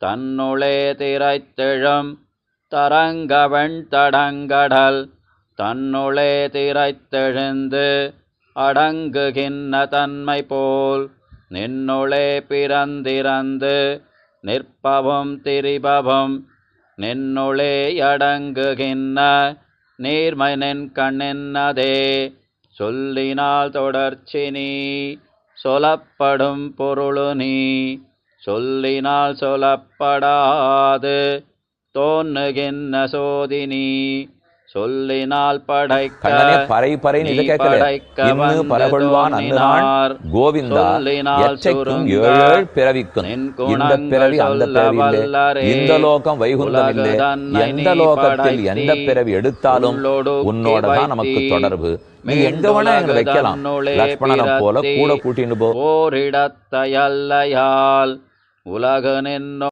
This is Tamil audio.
தன்னுளே திரைத்தெழும் தரங்கவெண் தடங்கடல் தன்னுளே திரைத்தெழுந்து அடங்குகின்ற தன்மை போல் நின்னுளே பிறந்திறந்து நிற்பவும் திரிபவும் நின்னுளே அடங்குகின்ற நீர்மை நின் கண்ணென்னதே சொல்லினால் தொடர்ச்சி நீ சொல்லப்படும் பொருளு நீ சொல்லினால் சொல்லப்படாது தோன்னுகின்ற சோதினி சொல்லினால் படைக்க பறை பறை இன்னும் பரகொள்வான் அன்னுதான் கோவிந்தா எச்சைக்கும் ஏழு பிறவிக்கும் இந்த பிறவி அந்த பிறவி இல்லை, இந்த லோகம் வைகுந்தம் இல்லை, எந்த லோகத்தில் எந்த பிறவி எடுத்தாலும் உன்னோட தான் நமக்கு தொடர்பு. நீ எங்க வேணா எங்களை வைக்கலாம், லக்ஷ்மணனை போல கூட கூட்டின்னு போ. ஓரிடத்தையல்லையால் உலகு நின்னோ